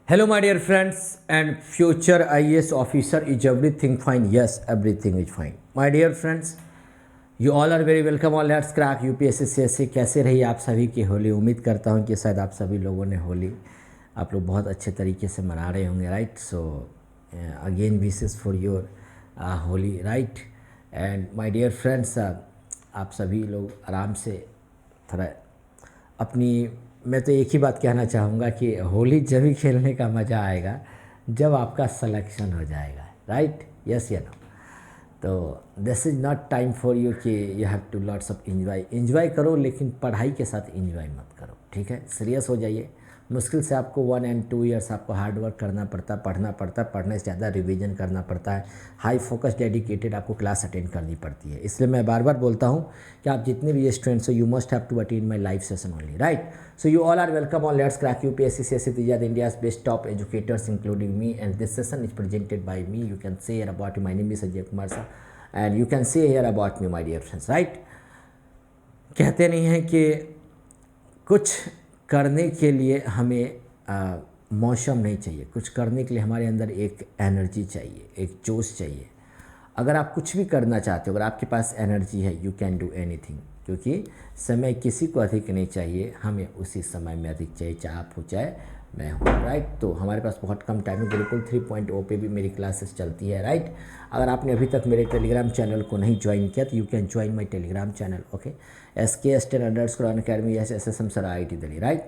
Hello, my dear friends and future IAS officer. Is everything fine? Yes, everything is fine. My dear friends, you all are very welcome on Let's Crack UPSC CSC। कैसे रही आप सभी की होली? उम्मीद करता हूँ कि शायद आप सभी लोगों ने होली आप लोग बहुत अच्छे तरीके से मना रहे होंगे, right? So again wishes for your Holi, right? And my dear friends, आप सभी लोग आराम से थोड़ा अपनी, मैं तो एक ही बात कहना चाहूँगा कि होली जब ही खेलने का मज़ा आएगा जब आपका सिलेक्शन हो जाएगा, राइट? यस या नो? तो this is not time for you कि you have to lots of enjoy करो, लेकिन पढ़ाई के साथ इन्जॉय मत करो, ठीक है? सीरियस हो जाइए। मुश्किल से आपको 1 and 2 years आपको हार्ड वर्क करना पड़ता, पढ़ना पड़ता, पढ़ने से ज़्यादा रिवीजन करना पड़ता है, हाई फोकस डेडिकेटेड आपको क्लास अटेंड करनी पड़ती है। इसलिए मैं बार बार बोलता हूँ कि आप जितने भी स्टूडेंट्स हो, you must have to attend my live session only, right? So you all are welcome on Let's Crack UPSC CSC. These are India's best top educators, including me. And this session is presented by me. You can say here about my name is Ajay Kumar sir, and you can say here about me, my dear friends. Right? कहते नहीं हैं कि कुछ करने के लिए हमें मौसम नहीं चाहिए, कुछ करने के लिए हमारे अंदर एक एनर्जी चाहिए, एक जोश चाहिए। अगर आप कुछ भी करना चाहते हो, अगर आपके पास एनर्जी है, यू कैन डू एनीथिंग, क्योंकि समय किसी को अधिक नहीं चाहिए, हमें उसी समय में अधिक चाहिए, चाहे आप हो चाहे मैं हूँ, राइट? तो हमारे पास बहुत कम टाइम है, बिल्कुल 3.0 पे भी मेरी क्लासेस चलती है, राइट? अगर आपने अभी तक मेरे टेलीग्राम चैनल को नहीं ज्वाइन किया तो you can join my Telegram channel, okay? SKS10_Academy, SSM sir IIT Delhi, right?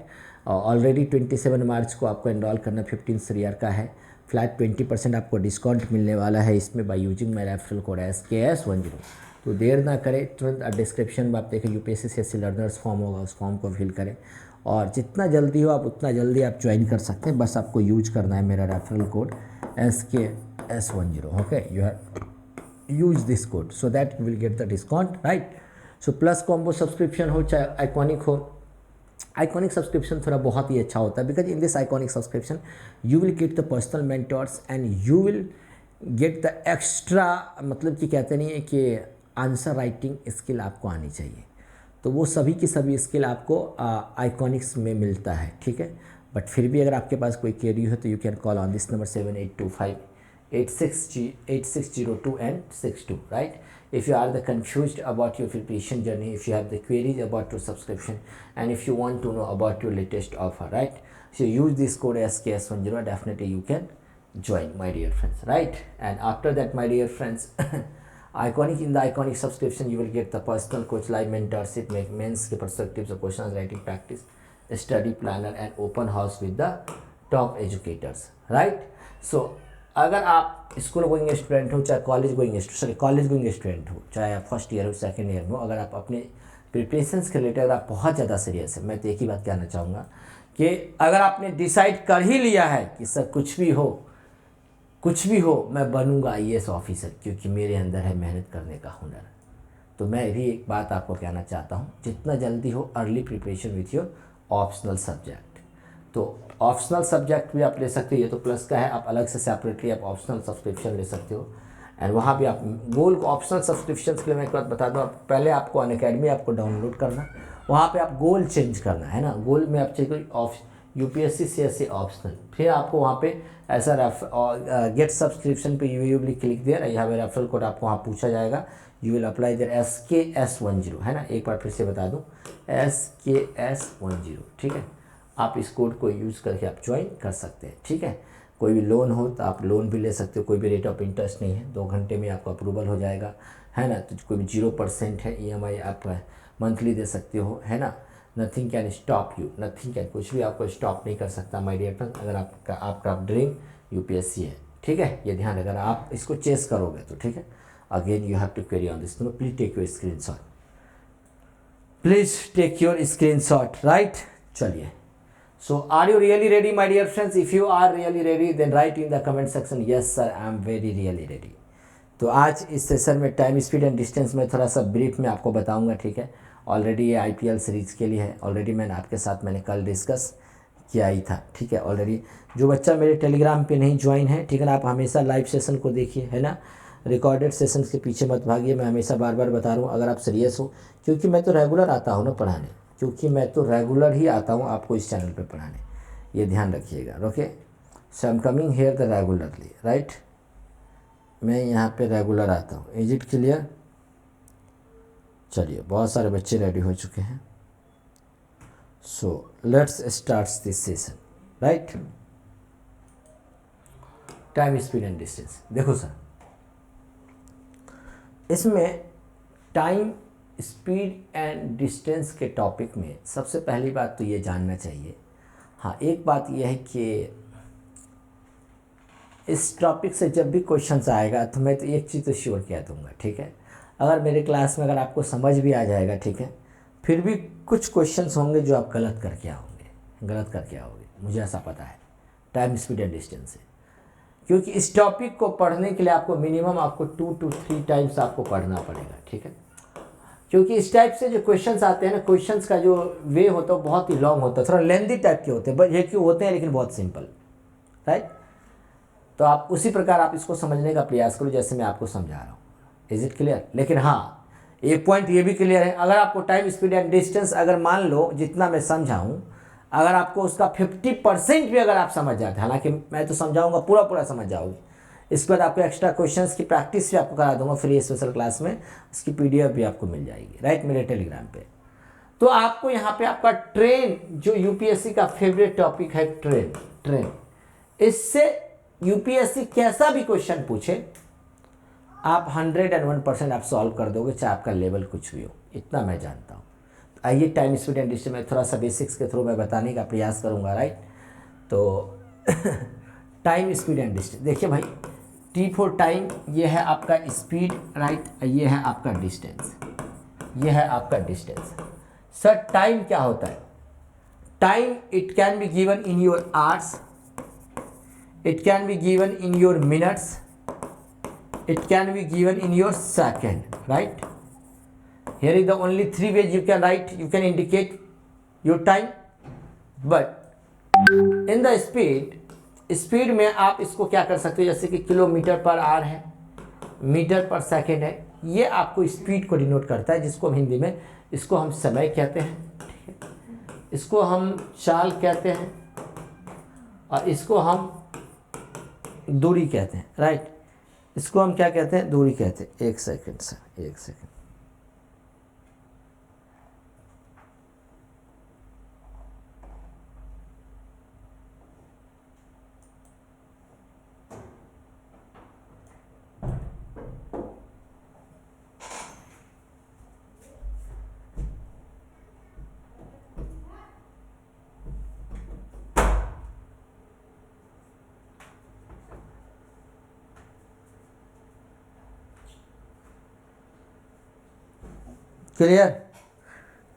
Already 27 मार्च को आपको एनरोल करना 15 ईयर का है। फ्लैट 20% आपको डिस्काउंट मिलने वाला है इसमें by using my referral code SKS10। तो देर ना करें, तुरंत डिस्क्रिप्शन में आप देखें UPSC CSC लर्नर्स फॉर्म होगा, उस फॉर्म को फिल करें और जितना जल्दी हो आप उतना जल्दी आप ज्वाइन कर सकते हैं। बस आपको यूज करना है मेरा referral code SKS10, okay? You have use this code so that you will get the discount, right? So plus combo subscription हो चाहे आइकॉनिक हो, आइकॉनिक सब्सक्रिप्शन थोड़ा बहुत ही अच्छा होता है, because in this iconic subscription you will get the personal mentors and you will get the extra, मतलब कि कहते नहीं है कि आंसर राइटिंग स्किल आपको आनी चाहिए, तो वो सभी की सभी स्किल आपको आइकॉनिक्स में मिलता है, ठीक है? बट फिर भी अगर आपके पास कोई क्वेरी हो तो you can call on this number 78258602 right? If you are the confused about your preparation journey, if you have the queries about your subscription, and if you want to know about your latest offer, right? So use this code SKS10, definitely you can join, my dear friends, right? And after that, my dear friends, iconic, in the iconic subscription you will get the personal coach, live mentorship, make men's perspectives of questions writing practice, study planner, and open house with the top educators, right? So अगर आप school going student हो, चाहे college going student हो, चाहे आप first year हो, second year हो, अगर आप अपने प्रिपरेशंस के रिलेटेड आप बहुत ज़्यादा सीरियस है, मैं तो एक ही बात कहना चाहूँगा कि अगर आपने डिसाइड कर ही लिया है कि सर कुछ भी हो मैं बनूंगा IAS ऑफिसर, क्योंकि मेरे अंदर है मेहनत करने का हुनर, तो मैं भी एक बात आपको कहना चाहता हूँ, जितना जल्दी हो early preparation with your optional subject. तो ऑप्शनल सब्जेक्ट भी आप ले सकते हो, ये तो प्लस का है, आप अलग से सेपरेटली आप ऑप्शनल सब्सक्रिप्शन ले सकते हो। एंड वहाँ भी आप गोल ऑप्शनल सब्सक्रिप्शन के लिए मैं एक बात बता दूँ, पहले आपको अनअकैडमी आपको डाउनलोड करना, वहाँ पे आप गोल चेंज करना है ना, गोल में आप चाहिए UPSC CSC ऑप्शनल, फिर आपको वहाँ पे ऐसा गेट सब्सक्रिप्शन पे यू विल क्लिक देयर, यहाँ पे रेफरल कोड आपको वहाँ पूछा जाएगा, you will apply there SKS10, है ना? एक बार फिर से बता दूँ, SKS10, ठीक है? आप इस कोड को यूज़ करके आप ज्वाइन कर सकते हैं, ठीक है? कोई भी लोन हो तो आप लोन भी ले सकते हो, कोई भी रेट ऑफ इंटरेस्ट नहीं है, 2 घंटे में आपको अप्रूवल हो जाएगा, है ना? तो कोई भी 0% है, EMI आप मंथली दे सकते हो, है ना? Nothing can stop you, nothing can, कुछ भी आपको स्टॉप नहीं कर सकता माय डियर फ्रेंड, अगर आपका ड्रीम UPSC है, ठीक है? ये ध्यान, अगर आप इसको चेस करोगे तो, ठीक है? Again you have to query on this, please take your screenshot, please take your screenshot, right? चलिए, so are you really ready, my dear friends? If you are really ready, then write in the comment section, yes sir, I am very really ready. तो आज इस session में time, speed and distance में थोड़ा सा brief में आपको बताऊंगा, ठीक है? ऑलरेडी ये IPL सीरीज़ के लिए है, ऑलरेडी मैंने कल डिस्कस किया ही था, ठीक है? ऑलरेडी जो बच्चा मेरे टेलीग्राम पे नहीं ज्वाइन है, ठीक है ना, आप हमेशा लाइव सेशन को देखिए, है ना? रिकॉर्डेड सेशन के पीछे मत भागिए, मैं हमेशा बार बार बता रहा हूँ, अगर आप सीरियस हो, क्योंकि मैं तो रेगुलर आता हूँ ना पढ़ाने, आपको इस चैनल पे पढ़ाने, ये ध्यान रखिएगा, okay? So I am coming here the regularly, right. मैं यहाँ पे रेगुलर आता हूँ। Is it clear? चलिए, बहुत सारे बच्चे रेडी हो चुके हैं। So let's start this session, right. Time, speed and distance. देखो सर, इसमें टाइम, स्पीड एंड डिस्टेंस के टॉपिक में सबसे पहली बात तो ये जानना चाहिए, हाँ एक बात यह है कि इस टॉपिक से जब भी क्वेश्चंस आएगा तो मैं तो एक चीज़ तो श्योर कह दूँगा, ठीक है। अगर मेरे क्लास में अगर आपको समझ भी आ जाएगा, ठीक है, फिर भी कुछ क्वेश्चंस होंगे जो आप गलत करके आओगे, मुझे ऐसा पता है टाइम, स्पीड एंड डिस्टेंस से। क्योंकि इस टॉपिक को पढ़ने के लिए आपको मिनिमम 2 to 3 टाइम्स आपको पढ़ना पड़ेगा, ठीक है। क्योंकि इस टाइप से जो क्वेश्चंस आते हैं ना, क्वेश्चंस का जो वे होता है बहुत ही लॉन्ग होता है, थोड़ा लेंदी टाइप के होते हैं, बट ये क्यों होते हैं लेकिन बहुत सिंपल, राइट। तो आप उसी प्रकार आप इसको समझने का प्रयास करो जैसे मैं आपको समझा रहा हूँ। Is it clear? लेकिन हाँ, एक पॉइंट ये भी क्लियर है, अगर आपको टाइम, स्पीड एंड डिस्टेंस अगर मान लो जितना मैं समझाऊँ, अगर आपको उसका 50% भी अगर आप समझ जाते हैं, हालांकि मैं तो समझाऊंगा पूरा समझ जाओगे, इसके बाद आपको एक्स्ट्रा क्वेश्चंस की प्रैक्टिस भी आपको करा दूंगा फ्री स्पेशल क्लास में, इसकी PDF भी आपको मिल जाएगी, राइट, मेरे टेलीग्राम पे। तो आपको यहाँ पे आपका ट्रेन, जो UPSC का फेवरेट टॉपिक है, ट्रेन, इससे UPSC कैसा भी क्वेश्चन पूछे आप 101% आप सॉल्व कर दोगे, चाहे आपका लेवल कुछ भी हो, इतना मैं जानता हूँ। आइए टाइम, स्पीड एंड डिस्टेंस में थोड़ा सा बेसिक्स के थ्रू मैं बताने का प्रयास करूँगा, राइट। तो टाइम, स्पीड एंड डिस्टेंस, देखिए भाई, T फॉर टाइम, ये है आपका स्पीड, राइट, ये है आपका डिस्टेंस, ये है आपका डिस्टेंस। सर टाइम क्या होता है? Time it can be given in your hours, it can be given in your minutes, it can be given in your second, right. Here is the only 3 ways you can write, you can indicate your time. But in the speed में आप इसको क्या कर सकते हो, जैसे कि kilometre per our है, मीटर पर सेकेंड है, ये आपको स्पीड को डिनोट करता है, जिसको हम हिंदी में, इसको हम समय कहते हैं, ठीक है, इसको हम चाल कहते हैं, और इसको हम दूरी कहते हैं, राइट। इसको हम क्या कहते हैं? दूरी कहते हैं। एक सेकेंड सर, एक second.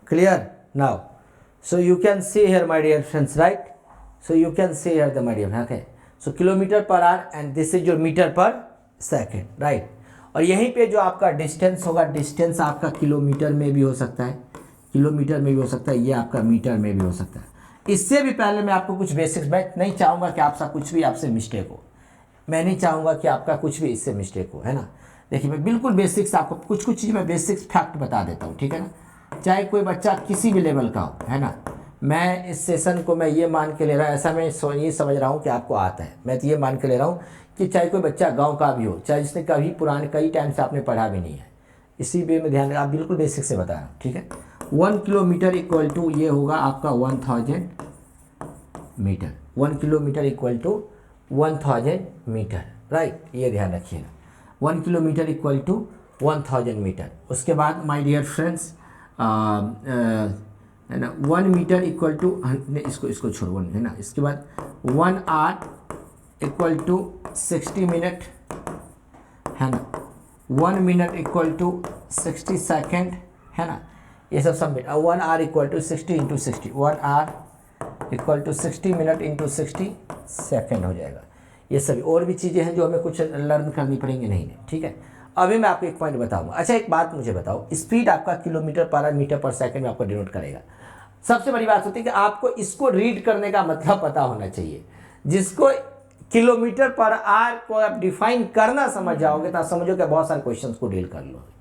Clear now. So you can see here, my dear friends, right? So you can see here the medium, okay. So kilometer per hour and this is your meter per second, right? और यहीं पे जो आपका distance होगा, distance आपका kilometre में भी हो सकता है, किलोमीटर में भी हो सकता है, ये आपका मीटर में भी हो सकता है। इससे भी पहले मैं आपको कुछ बेसिक्स, मैं नहीं चाहूँगा कि आपका कुछ भी आपसे मिस्टेक हो, मैं नहीं चाहूँगा कि आपका कुछ भी इससे मिस्टेक हो, है ना। देखिए मैं बिल्कुल बेसिक्स आपको कुछ चीज़ मैं बेसिक्स फैक्ट बता देता हूँ, ठीक है ना। चाहे कोई बच्चा किसी भी लेवल का हो, है ना, मैं इस सेशन को मैं ये मान के ले रहा हूँ, ऐसा मैं ये समझ रहा हूँ कि आपको आता है, मैं तो ये मान के ले रहा हूँ कि चाहे कोई बच्चा गांव का भी हो, चाहे जिसने कई टाइम से आपने पढ़ा भी नहीं है, इसी वे में ध्यान, आप बिल्कुल बेसिक से बता रहा हूँ, ठीक है। 1 किलोमीटर इक्वल टू ये होगा आपका 1000 metre, 1 kilometre equal to 1000 metre, right, ये ध्यान रखिएगा। 1 किलोमीटर इक्वल टू 1000 मीटर। उसके बाद माय डियर फ्रेंड्स, है ना, 1 मीटर इक्वल टू, इसको छोड़ 1, है ना। इसके बाद 1 आवर इक्वल टू 60 मिनट, है ना। 1 मिनट इक्वल टू 60 सेकेंड, है ना। ये सब submit. 1 hour equal to 60 into 60, 1 hour equal to 60 minute into 60 second हो जाएगा। ये सभी और भी चीज़ें हैं जो हमें कुछ लर्न करनी पड़ेंगी, नहीं, ठीक है। अभी मैं आपको एक पॉइंट बताऊंगा। अच्छा एक बात मुझे बताओ, स्पीड आपका किलोमीटर पर आवर मीटर पर सेकंड में आपको डिनोट करेगा। सबसे बड़ी बात होती है कि आपको इसको रीड करने का मतलब पता होना चाहिए। जिसको किलोमीटर पर आवर को आप डिफाइन करना समझ जाओगे तो आप समझो कि बहुत सारे क्वेश्चंस को डील कर लोगे।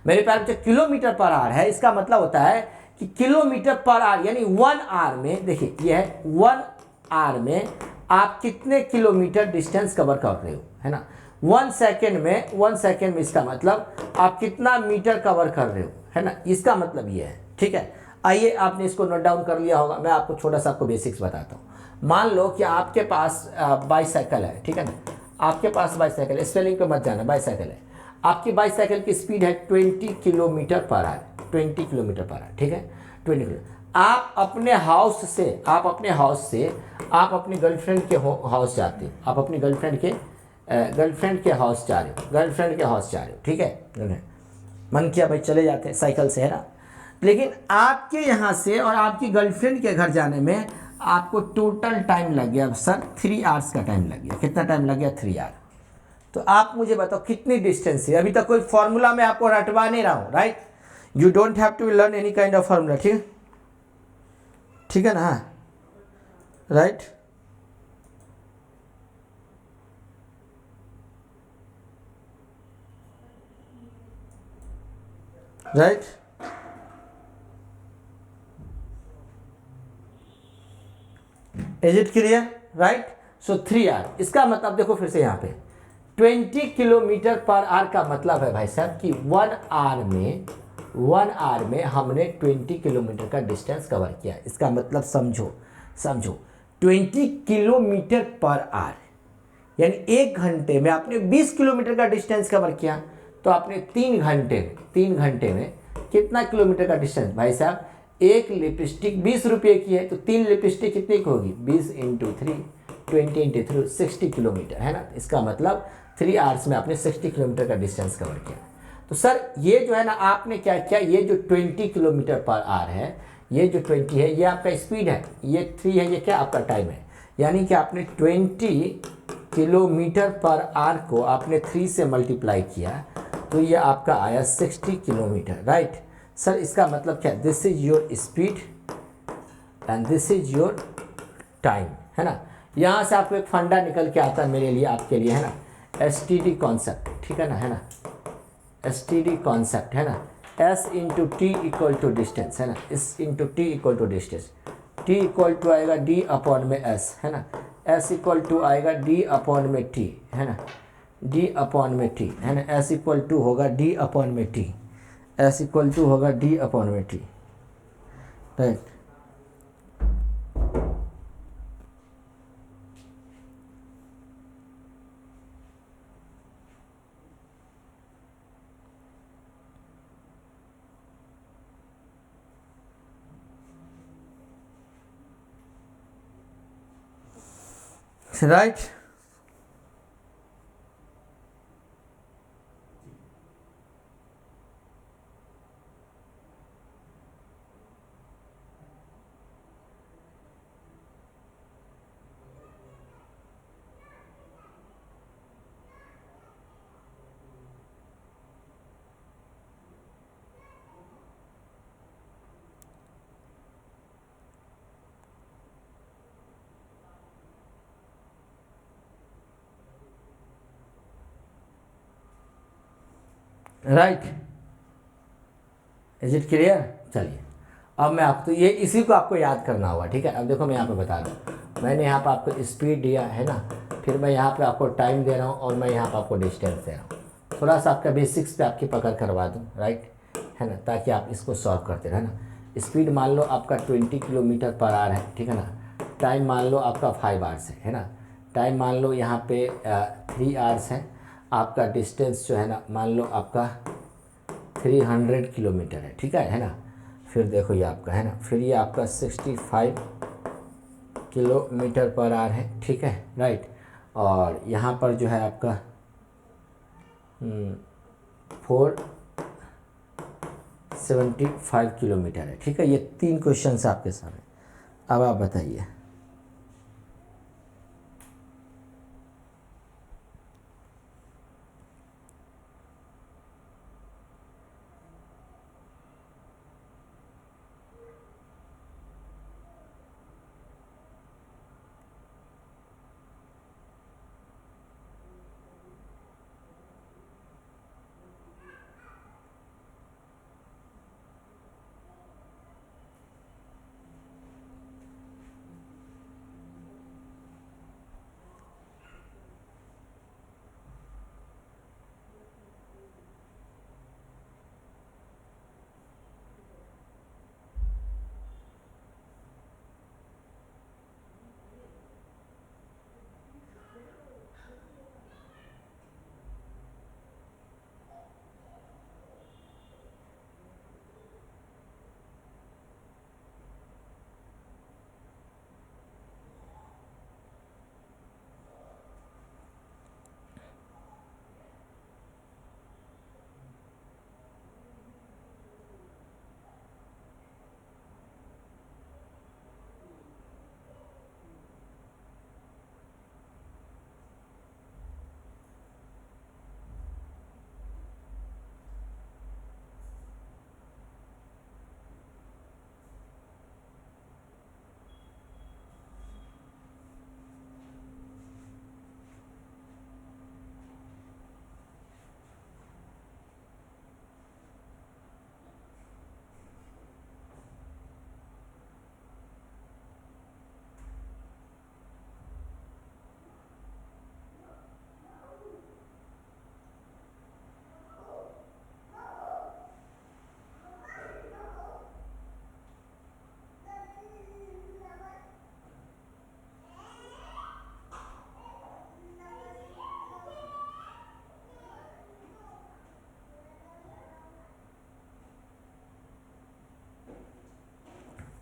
मेरे प्यारे बच्चे, किलोमीटर पर आवर है, इसका मतलब होता है कि किलोमीटर पर आवर यानी 1 आवर में, देखिए ये है 1 आवर में आप कितने किलोमीटर डिस्टेंस कवर कर रहे हो, है ना। 1 सेकेंड में इसका मतलब आप कितना मीटर कवर कर रहे हो, है ना, इसका मतलब ये है। ठीक है, आइए आपने इसको नोट डाउन कर लिया होगा। मैं आपको छोटा सा आपको बेसिक्स बताता हूँ। मान लो कि आपके पास बाईसाइकिल है, ठीक है ना, आपके पास बाईसाइकिल है, स्पेलिंग पे मत जाना, बाईसाइकिल है। आपकी बाईसाइकिल की स्पीड है 20 kilometre per our, 20 kilometre per our, ठीक है, 20 किलोमीटर। आप अपने हाउस से आप अपनी गर्लफ्रेंड के हाउस जाते हो, आप अपनी गर्लफ्रेंड के हाउस जा रहे हो, ठीक है। मन किया भाई चले जाते हैं साइकिल से, है ना। लेकिन आपके यहाँ से और आपकी गर्लफ्रेंड के घर जाने में आपको टोटल टाइम लग गया सर 3 आवर्स का टाइम लग गया। कितना टाइम लग गया? 3 आवर। तो आप मुझे बताओ कितनी डिस्टेंस है। अभी तक कोई फॉर्मूला मैं आपको रटवा नहीं रहा हूँ, right. You don't have to learn any kind of formula, ठीक है, ठीक है ना, हाँ, right. Right, is it clear? Right. So 3 hour, इसका मतलब देखो फिर से यहाँ पे 20 किलोमीटर पर आवर का मतलब है भाई साहब कि 1 आवर में हमने 20 किलोमीटर का डिस्टेंस कवर किया। इसका मतलब समझो 20 किलोमीटर पर आवर यानी 1 घंटे में आपने 20 किलोमीटर का डिस्टेंस कवर किया। तो आपने 3 घंटे में कितना किलोमीटर का डिस्टेंस? भाई साहब, एक लिपस्टिक 20 रुपये की है, तो 3 लिपस्टिक कितने की होगी? 20 इंटू 3, 20 इंटू 3, 60 किलोमीटर, है ना। इसका मतलब 3 आवर्स में आपने 60 किलोमीटर का डिस्टेंस कवर किया। तो सर ये जो है ना, आपने क्या किया, ये जो 20 किलोमीटर पर आवर है, ये जो 20 है ये आपका स्पीड है, ये 3 है, ये क्या आपका टाइम है। यानी कि आपने 20 किलोमीटर पर आवर को आपने 3 से मल्टीप्लाई किया, तो ये आपका आया 60 किलोमीटर, राइट। सर इसका मतलब क्या? This is your speed and this is your time, है ना। यहाँ से आपको एक फंडा निकल के आता है मेरे लिए, आपके लिए, है ना, STD कॉन्सेप्ट, ठीक है ना, है ना, STD कॉन्सेप्ट, है ना। S into T equal to distance, है ना, S into T equal to distance, T equal to आएगा D अपॉन में S, है ना, S इक्वल टू आएगा D अपॉन में T, है ना, D अपॉन में T, है ना, S इक्वल टू होगा D अपॉन में T, S इक्वल टू होगा D अपॉन में T, right. Right, right, is it clear? चलिए अब मैं आपको ये इसी को आपको याद करना होगा, ठीक है। अब देखो मैं यहाँ पे बता दूँ, मैंने यहाँ पे आपको स्पीड दिया है ना, फिर मैं यहाँ पे आपको टाइम दे रहा हूँ और मैं यहाँ पे आपको डिस्टेंस दे रहा हूँ। थोड़ा सा आपका बेसिक्स पे आपकी पकड़ करवा दूँ, राइट, है ना, ताकि आप इसको सॉल्व करते रहे ना। स्पीड मान लो आपका 20 किलोमीटर पर आवर है, ठीक है ना। टाइम मान लो आपका 5 आवर्स है ना। टाइम मान लो यहाँ पे 3 आवर्स है। आपका डिस्टेंस जो है ना, मान लो आपका 300 किलोमीटर है, ठीक है ना। फिर देखो ये आपका, है ना, फिर ये आपका 65 किलोमीटर पर आवर है, ठीक है, राइट। और यहाँ पर जो है आपका 475 किलोमीटर है, ठीक है। ये 3 क्वेश्चन आपके सामने। अब आप बताइए।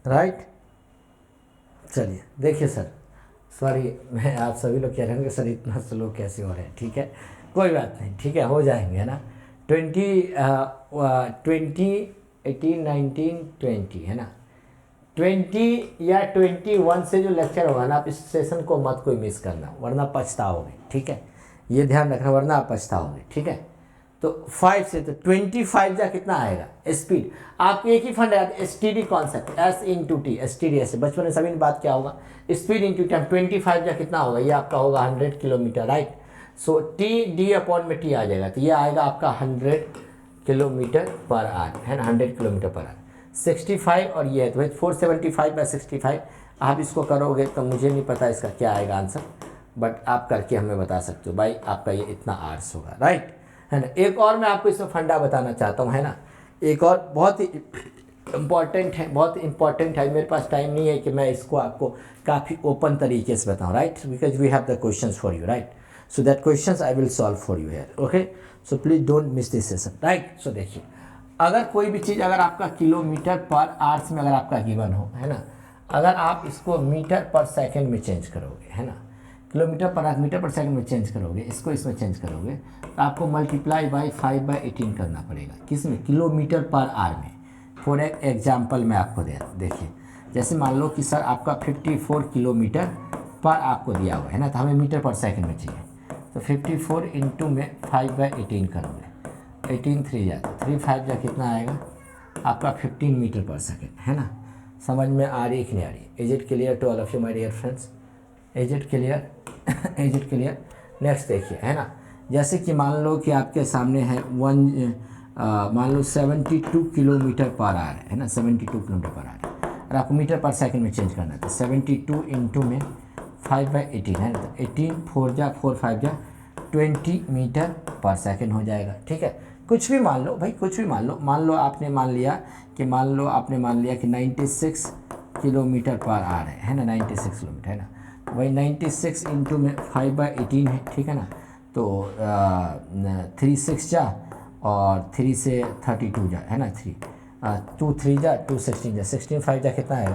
राइट। चलिए देखिए सर, सॉरी मैं आप सभी लोग कह रहे हैं कि सर इतना स्लो कैसे हो रहे हैं, ठीक है कोई बात नहीं, ठीक है हो जाएंगे, है ना। 20 18 19 20 है ना, 20 या 21 से जो लेक्चर होगा ना, आप इस सेशन को मत कोई मिस करना वरना पछताओगे, ठीक है, ये ध्यान रखना वरना आप पछताओगे, ठीक है। तो 5 से तो 25 जा कितना आएगा स्पीड, आपको एक ही फंड है S T D concept, S into T, S T D ऐसे बचपन में सभी ने बात क्या होगा, स्पीड इन टू टाइम। 25 जा कितना होगा, ये आपका होगा 100 kilometre, right. So T D upon में टी आ जाएगा, तो ये आएगा आपका 100 किलोमीटर पर आवर, है ना, 100 किलोमीटर पर आवर। 65 और ये है तो भाई 475/65 आप इसको करोगे तो मुझे नहीं पता इसका क्या आएगा आंसर, बट आप करके हमें बता सकते हो भाई आपका ये इतना आवर्स होगा, राइट, है ना। एक और मैं आपको इसमें फंडा बताना चाहता हूँ, है ना, एक और बहुत ही इम्पॉर्टेंट है, बहुत इंपॉर्टेंट है। मेरे पास टाइम नहीं है कि मैं इसको आपको काफ़ी ओपन तरीके से बताऊँ, right, because we have the questions for you, right. So that questions I will solve for you here, okay. So please don't miss this session, right. So देखिए, अगर कोई भी चीज़ अगर आपका किलोमीटर पर आवर्स में अगर आपका गिवन हो, है ना, अगर आप इसको मीटर पर सेकंड में चेंज करोगे, है ना, किलोमीटर पर मीटर पर सेकंड में चेंज करोगे, इसको इसमें चेंज करोगे तो आपको मल्टीप्लाई बाई 5/18 करना पड़ेगा, किसमें, किलोमीटर पर आवर में। फॉर एग्जाम्पल मैं आपको दे रहा हूँ, देखिए जैसे मान लो कि सर आपका 54 किलोमीटर पर आपको दिया हुआ है ना, तो हमें मीटर पर सेकंड में चाहिए, तो 54 इंटू में 5/18 करोगे, 18 3 जाता, 3 5 जा कितना आएगा आपका 15 मीटर पर सेकंड, है ना। समझ में आ रही कि नहीं आ रही। Is it clear to all of you my dear friends, is it clear, is it clear. Next देखिए, है ना, जैसे कि मान लो कि आपके सामने है मान लो 72 किलोमीटर पर आवर है ना, 72 किलोमीटर पर आवर, और आपको मीटर पर सेकंड में चेंज करना है, तो 72 इंटू में 5/18 है ना, तो 18 4 जा 4 5 जा 20 मीटर पर सेकंड हो जाएगा, ठीक है। कुछ भी मान लो भाई, कुछ भी मान लो आपने मान लिया कि 96 किलोमीटर पर आवर है ना, 96 किलोमीटर, है ना, वही 96 इंटू में 5/18 है, ठीक है ना। तो 3 6 जा और 3 से 32 जा, है ना, 2 3 जा 2 16 जा, 16 5 जा कितना है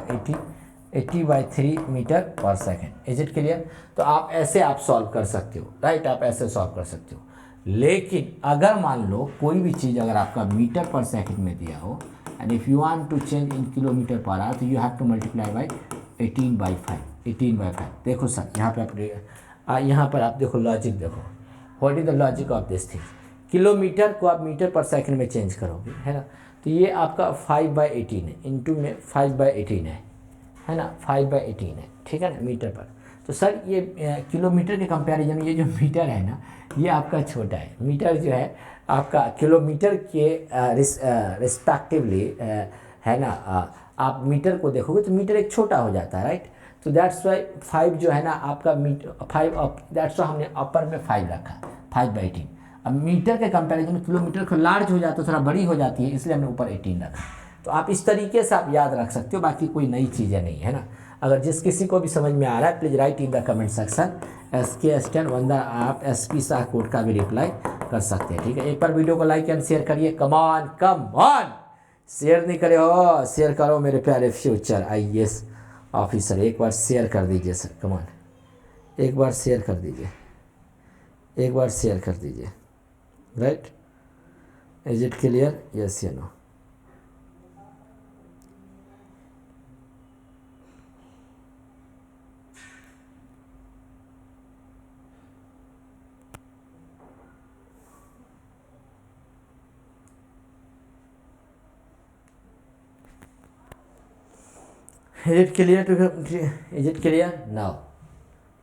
80/3 मीटर पर सेकंड। Is it clear. तो आप ऐसे आप सॉल्व कर सकते हो, राइट, आप ऐसे सॉल्व कर सकते हो। लेकिन अगर मान लो कोई भी चीज़ अगर आपका मीटर पर सेकंड में दिया हो and if you want to change in kilometre per hour, तो you have to multiply by 18/5। देखो सर यहाँ पर आप देखो लॉजिक देखो, what is the logic of this thing. Kilometre को आप मीटर पर सेकंड में चेंज करोगे, है ना, तो ये आपका 5/18 है, इंटू में 5/18 है ना, 5/18 है, ठीक है ना, मीटर पर। तो सर ये किलोमीटर के कंपैरिजन में ये जो मीटर है ना, ये आपका छोटा है। मीटर जो है आपका किलोमीटर के रिस्पेक्टिवली है ना, आप मीटर को देखोगे तो मीटर एक छोटा हो जाता है, राइट। तो दैट्स वाई 5 जो है ना आपका मीटर 5 दैट्स वाई हमने अपर में 5 रखा, 5/18। अब मीटर के कंपैरिजन में किलोमीटर को लार्ज हो जाता है, थोड़ा बड़ी हो जाती है, इसलिए हमने ऊपर 18 रखा। तो आप इस तरीके से आप याद रख सकते हो, बाकी कोई नई चीज़ें नहीं है ना। अगर जिस किसी को भी समझ में आ रहा है please write in the comment section. SK Stan वंदा आप SP शाह कोड का भी रिप्लाई कर सकते हैं, ठीक है। एक बार वीडियो को लाइक एंड शेयर करिए, कम ऑन शेयर नहीं करे हो, शेयर करो मेरे प्यारे फ्यूचर IAS ऑफिसर, एक बार शेयर कर दीजिए सर, कम ऑन, एक बार शेयर कर दीजिए, एक बार शेयर कर दीजिए, right. Is it clear, yes या no. Is it clear to, is it clear now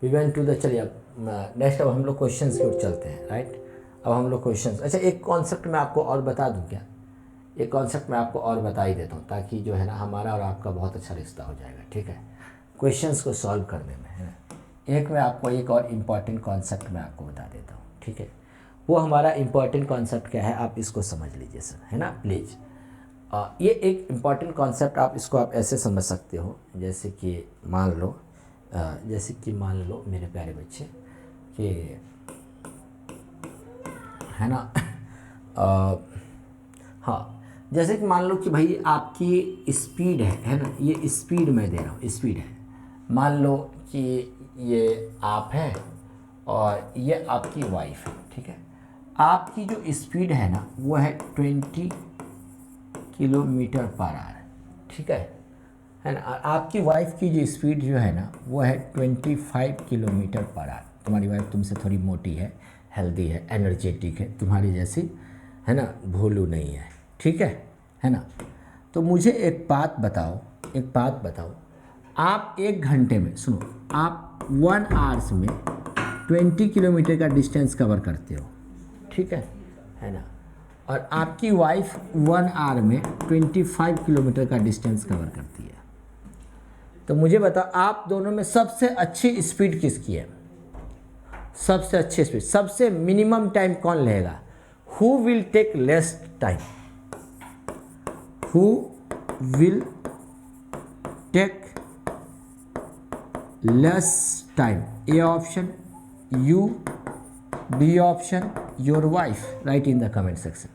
we went to the, चलिए अब नेक्स्ट अब हम लोग क्वेश्चंस की ओर चलते हैं, राइट। अब हम लोग क्वेश्चंस, अच्छा एक कॉन्सेप्ट मैं आपको और बता दूं क्या, एक कॉन्सेप्ट मैं आपको और बता ही देता हूँ ताकि जो है ना हमारा और आपका बहुत अच्छा रिश्ता हो जाएगा, ठीक है, क्वेश्चंस को सॉल्व करने में, है ना। एक मैं आपको एक और इम्पॉर्टेंट कॉन्सेप्ट मैं आपको बता देता हूँ, ठीक है। वो हमारा इम्पॉर्टेंट कॉन्सेप्ट क्या है आप इसको समझ लीजिए सर, है ना, प्लीज़। ये एक इम्पॉर्टेंट कॉन्सेप्ट आप इसको आप ऐसे समझ सकते हो, जैसे कि मान लो मेरे प्यारे बच्चे कि है ना हाँ, जैसे कि मान लो कि भाई आपकी स्पीड है ना, ये स्पीड मैं दे रहा हूँ, स्पीड है, मान लो कि ये आप है और ये आपकी वाइफ है, ठीक है। आपकी जो स्पीड है ना वो है 20 किलोमीटर पर आवर, ठीक है ना। आपकी वाइफ की जो स्पीड जो है ना वो है 25 किलोमीटर पर आवर। तुम्हारी वाइफ तुमसे थोड़ी मोटी है, हेल्दी है, एनर्जेटिक है, तुम्हारी जैसी है ना, भोलू नहीं है, ठीक है ना। तो मुझे एक बात बताओ, आप एक घंटे में, सुनो, आप 1 आवर्स में 20 किलोमीटर का डिस्टेंस कवर करते हो, ठीक है ना। और आपकी वाइफ 1 आवर में 25 किलोमीटर का डिस्टेंस कवर करती है। तो मुझे बताओ आप दोनों में सबसे अच्छी स्पीड किसकी है? सबसे अच्छी स्पीड, सबसे मिनिमम टाइम कौन लेगा? Who will take less time? Who will take less time? A option, you, B option, your wife. Write in the comment section.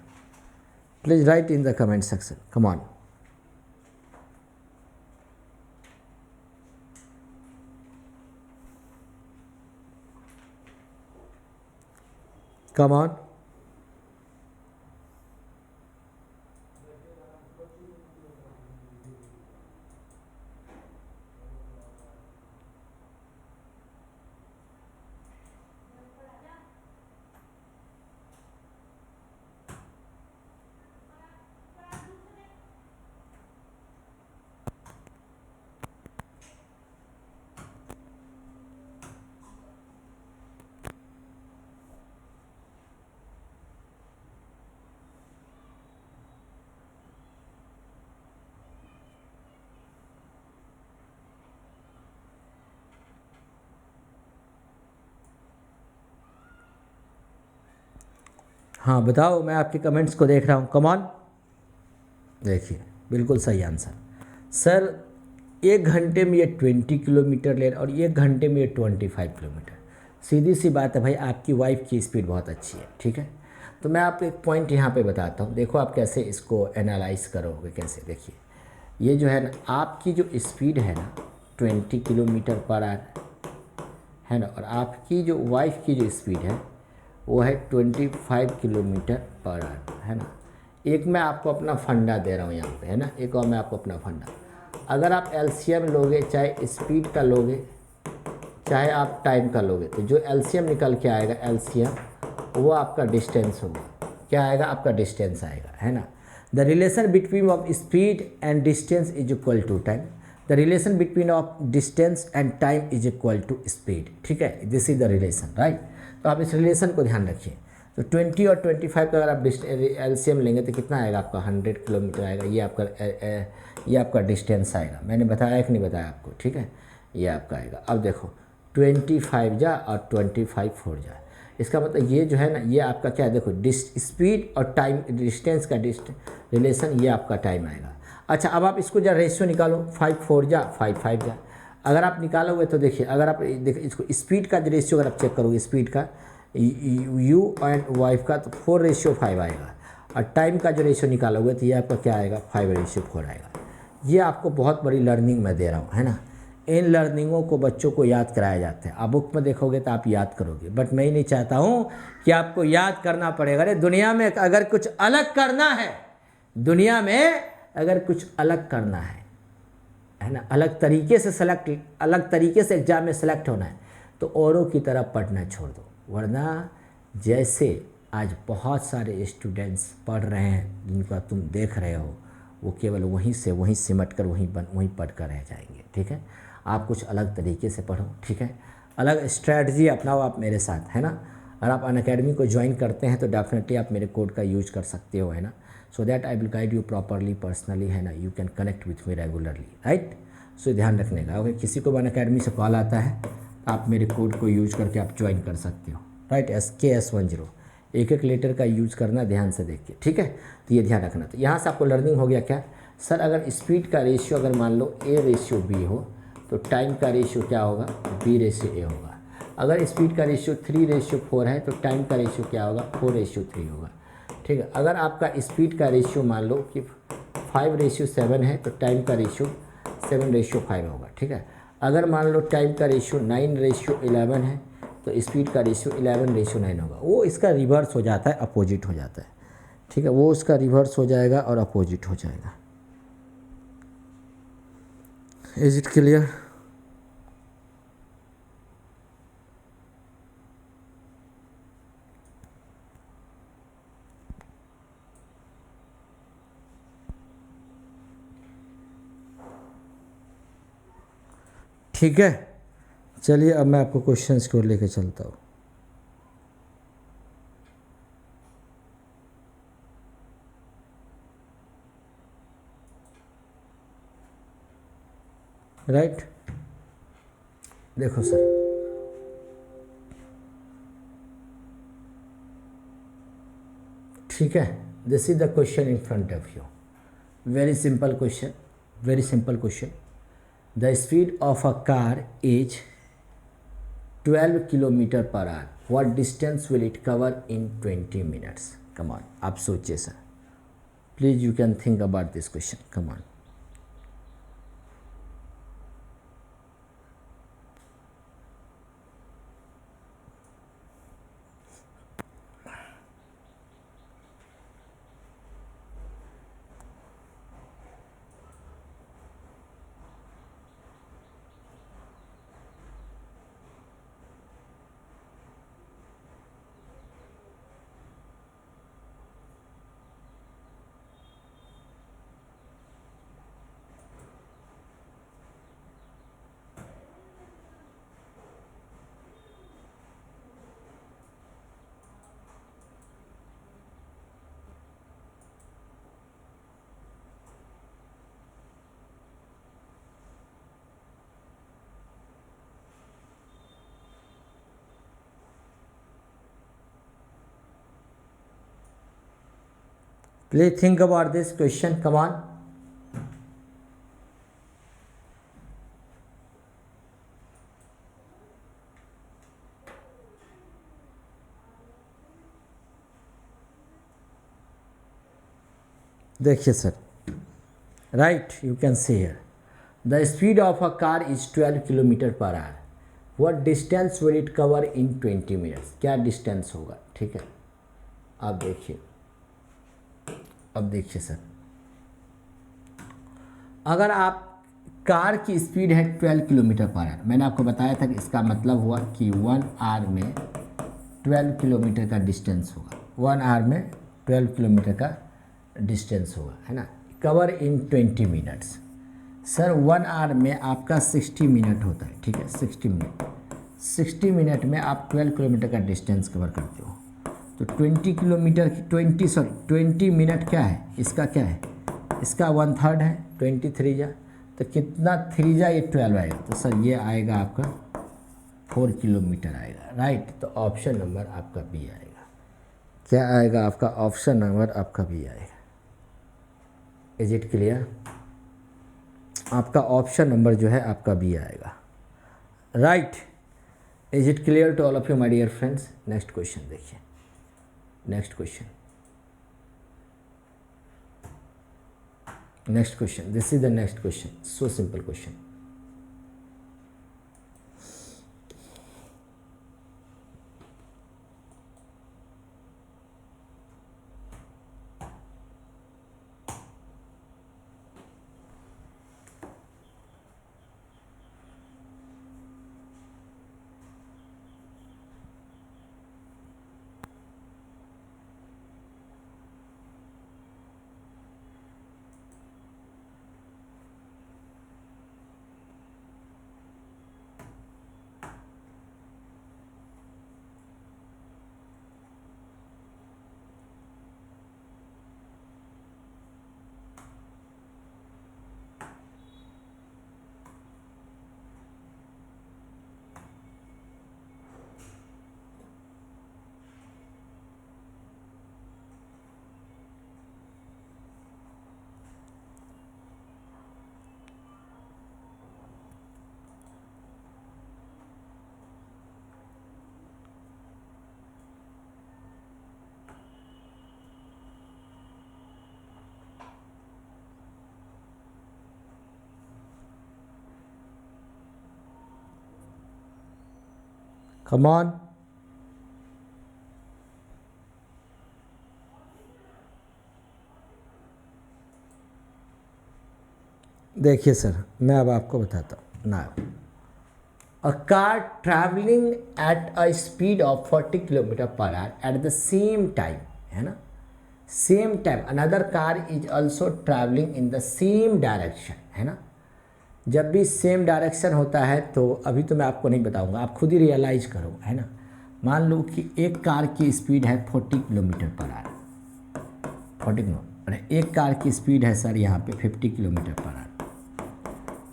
Please write in the comment section. Come on. Come on. हाँ बताओ, मैं आपके comments को देख रहा हूँ। कम on, देखिए बिल्कुल सही आंसर। सर 1 घंटे में ये 20 किलोमीटर ले और 1 घंटे में ये 25 किलोमीटर। सीधी सी बात है भाई, आपकी वाइफ की स्पीड बहुत अच्छी है, ठीक है। तो मैं आपको एक पॉइंट यहाँ पे बताता हूँ, देखो आप कैसे इसको एनालाइज करोगे। कैसे, देखिए ये जो है ना, आपकी जो स्पीड है ना 20 किलोमीटर पर आवर है ना, और आपकी जो वाइफ की जो स्पीड है वो है 25 किलोमीटर पर आवर, है ना। एक मैं आपको अपना फंडा दे रहा हूँ यहाँ पे, है ना, एक और मैं आपको अपना फंडा। अगर आप एलसीएम लोगे, चाहे स्पीड का लोगे चाहे आप टाइम का लोगे, तो जो एलसीएम निकल के आएगा, एलसीएम वो आपका डिस्टेंस होगा। क्या आएगा? आपका डिस्टेंस आएगा, है ना। The relation between of speed and distance is equal to time. The relation between of distance and time is equal to speed, ठीक है। This is the relation, right. तो आप इस रिलेशन को ध्यान रखिए। तो 20 और 25 का अगर आप एलसीएम लेंगे तो कितना आएगा आपका? 100 किलोमीटर आएगा। ये आपका डिस्टेंस आएगा। मैंने बताया कि नहीं बताया आपको, ठीक है। ये आपका आएगा। अब देखो 25 जा और 25 4 जा, इसका मतलब ये जो है ना, ये आपका क्या है, देखो स्पीड और टाइम डिस्टेंस का रिलेशन, ये आपका टाइम आएगा। अच्छा, अब आप इसको जा रेशियो निकालो, 5 4 जा 5 5 जा। अगर आप निकालोगे तो देखिए, अगर आप देखिए इसको स्पीड का रेशियो अगर आप चेक करोगे, स्पीड का यू एंड वाइफ का, तो 4:5 आएगा। और टाइम का जो रेशियो निकालोगे तो ये आपका क्या आएगा? 5:4 आएगा। ये आपको बहुत बड़ी लर्निंग मैं दे रहा हूँ, है ना। इन लर्निंगों को बच्चों को याद कराया जाता है। आप बुक में देखोगे तो आप याद करोगे, बट मैं ही नहीं चाहता हूँ कि आपको याद करना पड़ेगा। अरे दुनिया में अगर कुछ अलग करना है, दुनिया में अगर कुछ अलग करना है ना, अलग तरीके से एग्जाम में सेलेक्ट होना है, तो औरों की तरह पढ़ना छोड़ दो। वरना जैसे आज बहुत सारे स्टूडेंट्स पढ़ रहे हैं, जिनका तुम देख रहे हो, वो केवल वहीं सिमट कर वहीं पढ़ कर रह जाएंगे, ठीक है। आप कुछ अलग तरीके से पढ़ो, ठीक है। अलग स्ट्रैटेजी अपनाओ आप मेरे साथ, है ना। अगर आप अनअकैडमी को ज्वाइन करते हैं तो डेफिनेटली आप मेरे कोड का यूज कर सकते हो, है ना। So that I will guide you properly personally, है ना। You can connect with me regularly, right. So ध्यान रखने का। ओके, किसी को अनअकैडमी से कॉल आता है, आप मेरे कोड को यूज करके आप ज्वाइन कर सकते हो, राइट। SKS10 एक लेटर का यूज करना, ध्यान से देखिए, ठीक है। तो ये ध्यान रखना। तो यहाँ से आपको लर्निंग हो गया क्या? सर अगर स्पीड का रेशियो अगर मान लो A:B हो, तो टाइम का रेशियो क्या होगा? B:A होगा। अगर स्पीड का रेशियो 3:4 है, तो टाइम का रेशियो क्या होगा? 4:3 होगा। ठीक है। अगर आपका स्पीड का रेशियो मान लो कि 5:7 है तो टाइम का रेशियो 7:5 होगा, ठीक है। अगर मान लो टाइम का रेशियो 9:11 है तो स्पीड का रेशियो 11:9 होगा। वो इसका रिवर्स हो जाता है, अपोजिट हो जाता है, ठीक है। वो उसका रिवर्स हो जाएगा और अपोजिट हो जाएगा। Is it clear? ठीक है, चलिए अब मैं आपको क्वेश्चंस की ओर लेके चलता हूँ। राइट, देखो सर, ठीक है। This is the question in front of you. Very simple question, very simple question. The speed of a car is 12 kilometre per our, what distance will it cover in 20 minutes? Come on, आप सोचिए sir, please you can think about this question, come on. Please think about this question, come on. देखिए sir, right, you can see here the speed of a car is 12 kilometre per our, what distance will it cover in 20 minutes? क्या distance होगा, ठीक है। आप देखिए, अब देखिए sir, अगर आप कार की स्पीड है 12 किलोमीटर पर आवर, मैंने आपको बताया था कि इसका मतलब हुआ कि 1 आवर में 12 किलोमीटर का डिस्टेंस होगा, 1 आवर में 12 किलोमीटर का डिस्टेंस होगा, है ना। Cover in 20 minutes, sir 1 hour में आपका 60 मिनट होता है, ठीक है, 60 मिनट, 60 मिनट में आप 12 किलोमीटर का डिस्टेंस कवर करते हो। तो 20 किलोमीटर, 20 मिनट क्या है, इसका क्या है, इसका 1/3 है, 23 जा, तो कितना 3 जा, ये 12 आएगा, तो सर ये आएगा आपका 4 किलोमीटर आएगा, राइट। तो ऑप्शन नंबर आपका बी आएगा। क्या आएगा आपका? ऑप्शन नंबर आपका बी आएगा। Is it clear? आपका ऑप्शन नंबर जो है आपका बी आएगा, right. Is it clear to all of you my dear friends? Next question देखिए, next question, next question, this is the next question, so simple question. Come on. देखिए sir, मैं अब आपको बताता हूँ ना। A car travelling at a speed of 40 kilometre per hour at the same time, है ना, same time another car is also travelling in the same direction, है ना। जब भी सेम डायरेक्शन होता है तो अभी तो मैं आपको नहीं बताऊंगा, आप खुद ही रियलाइज करो, है ना। मान लो कि एक कार की स्पीड है 40 किलोमीटर पर आवर, 40 किलोमीटर, एक कार की स्पीड है सर यहाँ पे 50 kilometre per our,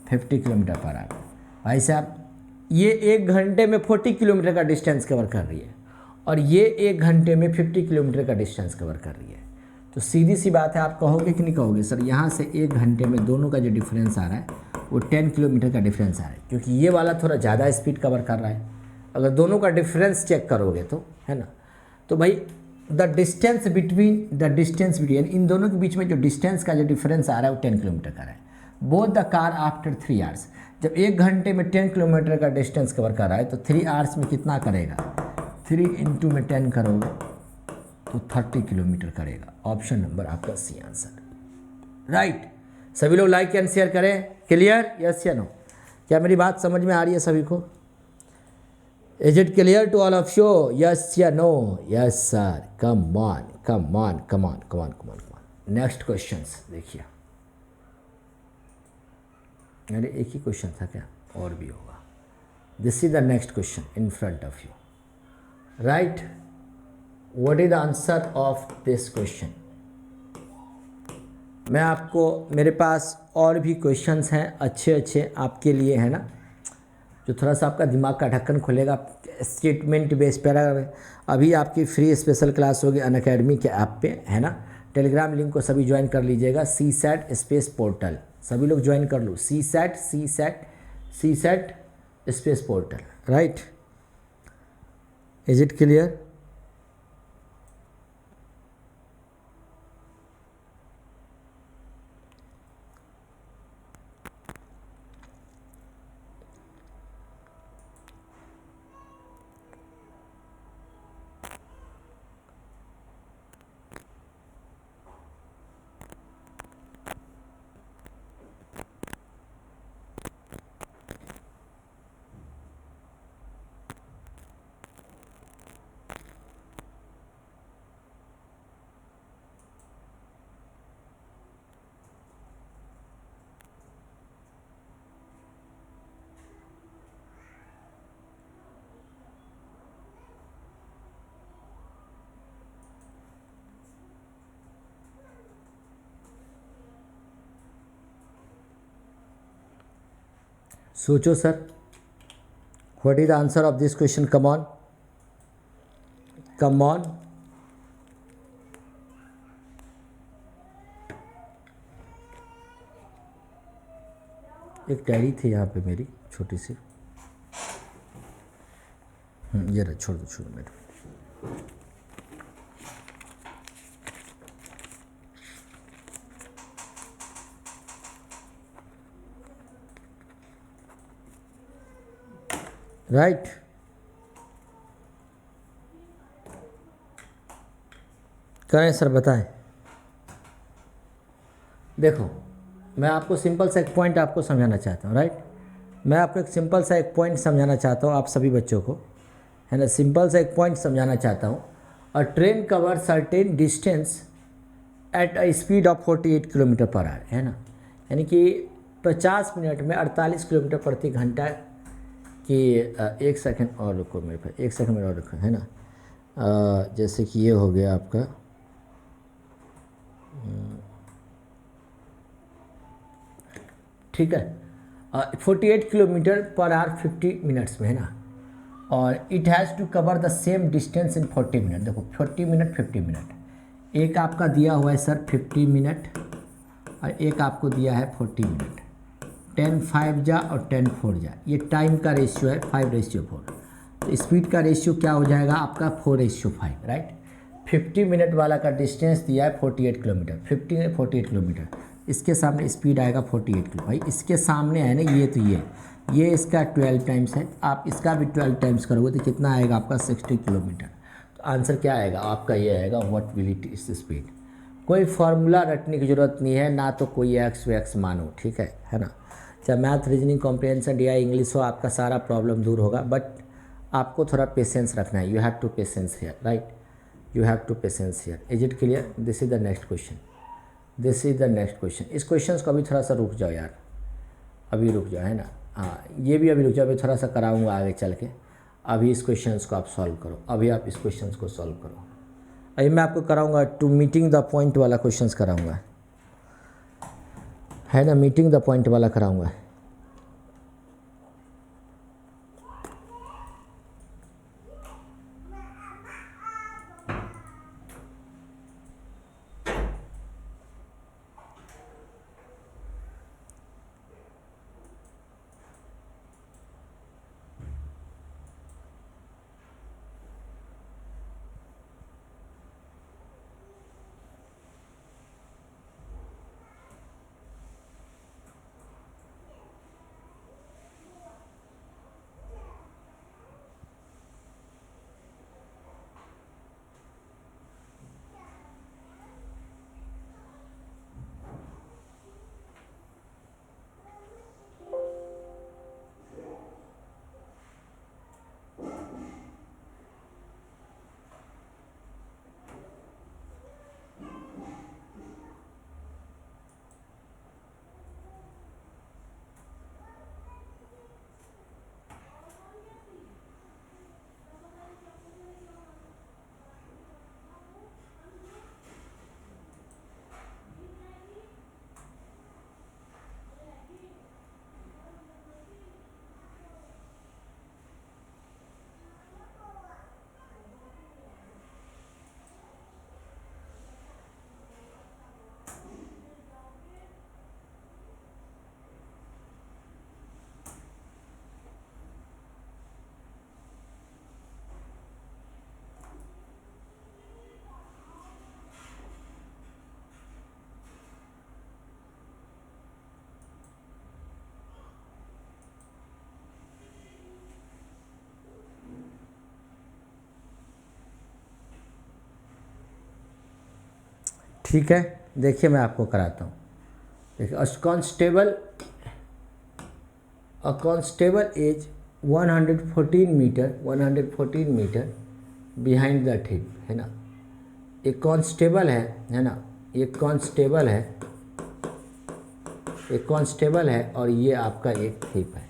50 kilometre per our. भाई साहब ये 1 घंटे में 40 किलोमीटर का डिस्टेंस कवर कर रही है और ये 1 घंटे में 50 किलोमीटर का डिस्टेंस कवर कर रही है। तो सीधी सी बात है, आप कहोगे कि नहीं कहोगे सर यहाँ से 1 घंटे में दोनों का जो डिफरेंस आ रहा है वो 10 किलोमीटर का डिफरेंस आ रहा है, क्योंकि ये वाला थोड़ा ज़्यादा स्पीड कवर कर रहा है। अगर दोनों का डिफरेंस चेक करोगे तो, है ना, तो भाई द डिस्टेंस बिटवीन इन दोनों के बीच में जो डिस्टेंस का जो डिफरेंस आ रहा है वो 10 किलोमीटर का है। Both the car after 3 hours, जब 1 घंटे में 10 किलोमीटर का डिस्टेंस कवर कर रहा है तो 3 आवर्स में कितना करेगा, 3 इंटू में 10 करोगे तो 30 किलोमीटर करेगा। ऑप्शन नंबर आपका सी आंसर, राइट। सभी लोग लाइक एंड शेयर करें। क्लियर, यस या नो? क्या मेरी बात समझ में आ रही है सभी को? Is it clear to all of you? Yes या no? Yes sir, come on come on come on come on come on come on. Next question देखिए। अरे एक ही क्वेश्चन था क्या? और भी होगा। This is the next question in front of you, right. What is the answer of this question? मैं आपको, मेरे पास और भी क्वेश्चंस हैं अच्छे अच्छे आपके लिए, है ना, जो थोड़ा सा आपका दिमाग का ढक्कन खोलेगा। स्टेटमेंट बेस पर अभी आपकी फ्री स्पेशल क्लास होगी अनअकैडमी के ऐप पे, है ना। टेलीग्राम लिंक को सभी ज्वाइन कर लीजिएगा, CSAT स्पेस पोर्टल, सभी लोग ज्वाइन कर लो। CSAT space portal, right. Is it clear? सोचो sir, what is the answer of this question? Come on come on. एक डायरी थी यहाँ पे मेरी छोटी सी, ये रहा, छोड़ दो मेरे। राइट, करें सर, बताएं। देखो, मैं आपको सिंपल सा एक पॉइंट आपको समझाना चाहता हूँ, राइट। मैं आपको एक सिंपल सा एक पॉइंट समझाना चाहता हूँ आप सभी बच्चों को, है ना। सिंपल सा एक पॉइंट समझाना चाहता हूँ। अ train cover certain distance eight a speed of 48 kilometre per our, है ना, यानी कि 50 मिनट में 48 किलोमीटर प्रति घंटा कि एक सेकंड और रुको मेरे पास, एक सेकंड में और रुको, है ना। जैसे कि ये हो गया आपका, ठीक है, 48 किलोमीटर पर आवर 50 मिनट्स में, है ना। और it has to cover the same distance in 40 minute. देखो 40 मिनट 50 मिनट, एक आपका दिया हुआ है सर 50 मिनट और एक आपको दिया है 40 मिनट। 10 5 जा और 10 4 जा, ये टाइम का रेशियो है 5:4। तो स्पीड का रेशियो क्या हो जाएगा आपका 4:5, राइट। 50 मिनट वाला का डिस्टेंस दिया है 48 किलोमीटर, 48 किलोमीटर, इसके सामने स्पीड आएगा 48 किलो। भाई इसके सामने है ना, ये तो ये इसका 12 टाइम्स है, आप इसका भी 12 टाइम्स करोगे तो कितना आएगा आपका 60 किलोमीटर। तो आंसर क्या आएगा आपका, ये आएगा what will it is speed. कोई फार्मूला रटने की ज़रूरत नहीं है, ना तो कोई एक्स वैक्स मानो, ठीक है ना। चाहे मैथ, रीजनिंग, कॉम्प्रिहेंशन या इंग्लिश हो, आपका सारा प्रॉब्लम दूर होगा, बट आपको थोड़ा पेशेंस रखना है। You have to patience here, right, you have to patience here. Is it clear? This is the next question, this is the next question. इस क्वेश्चन को अभी थोड़ा सा रुक जाओ यार, अभी रुक जाओ, है ना। हाँ, ये भी अभी रुक जाओ, अभी थोड़ा सा कराऊंगा आगे चल के। अभी इस क्वेश्चन को आप सॉल्व करो, अभी आप इस क्वेश्चन को सॉल्व करो। अभी मैं आपको कराऊंगा टू मीटिंग द पॉइंट वाला क्वेश्चन कराऊंगा, है ना, मीटिंग द पॉइंट वाला कराऊंगा। ठीक है, देखिए मैं आपको कराता हूँ। देखिए, a constable is 114 metre behind the thief, है ना। एक कांस्टेबल है ना, एक कांस्टेबल है और ये आपका एक थिप है।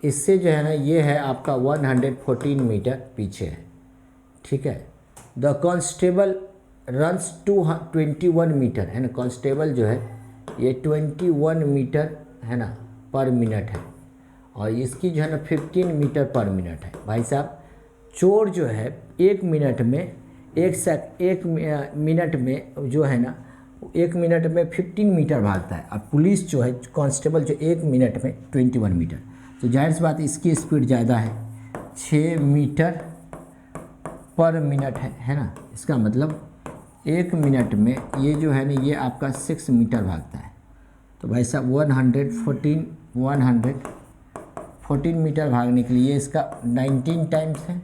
इससे जो है ना, ये है आपका 114 मीटर पीछे है, ठीक है। द कांस्टेबल रन्स 21 मीटर, है ना। कांस्टेबल जो है ये 21 मीटर, है ना, पर मिनट है, और इसकी जो है ना 15 मीटर पर मिनट है। भाई साहब, चोर जो है एक मिनट में जो है ना, 1 मिनट में 15 मीटर भागता है, और पुलिस जो है, कांस्टेबल जो 1 मिनट में 21 मीटर। तो जाहिर सी बात है इसकी स्पीड ज़्यादा है, 6 मीटर पर मिनट है ना। इसका मतलब 1 मिनट में ये जो है ना, ये आपका 6 मीटर भागता है। तो भाई साहब 114 मीटर भागने के लिए इसका 19 टाइम्स है।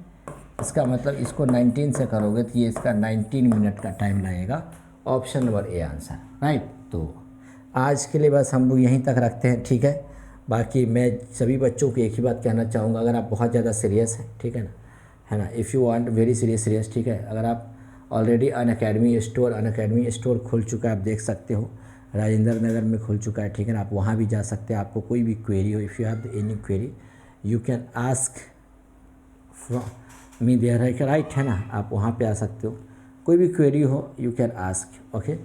इसका मतलब इसको 19 से करोगे तो ये इसका 19 मिनट का टाइम लगेगा। Option number A answer, right. तो आज के लिए बस हम लोग यहीं तक रखते हैं, ठीक है। बाकी मैं सभी बच्चों को एक ही बात कहना चाहूँगा, अगर आप बहुत ज़्यादा सीरियस हैं, ठीक है ना, if you want very serious, ठीक है। अगर आप ऑलरेडी अनअकैडमी स्टोर खुल चुका है, आप देख सकते हो, राजेंद्र नगर में खुल चुका है, ठीक है ना। आप वहाँ भी जा सकते हैं। आपको कोई भी क्वेरी हो, if you have any query you can ask from me there, है राइट, है ना। आप वहाँ पे आ सकते हो, कोई भी क्वेरी हो यू कैन आस्क, ओके,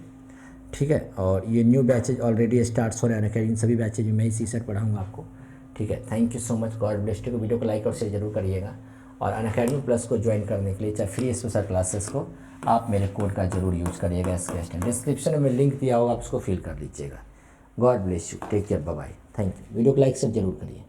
ठीक है। और ये न्यू बैचेज ऑलरेडी स्टार्ट हो रहे हैं अनअकैडमी, सभी बैचेज में मैं ही सीसेट पढ़ाऊँगा आपको, ठीक है। Thank you so much, God bless you. Video को लाइक और शेयर जरूर करिएगा, और अनअकैडमी प्लस को ज्वाइन करने के लिए, चाहे फ्री स्पेशल क्लासेस को, आप मेरे कोड का जरूर यूज़ करिएगा। डिस्क्रिप्शन में लिंक दिया होगा, आप उसको फिल कर लीजिएगा। God bless you, take care, bye bye, thank you. Video को लाइक से जरूर करिए।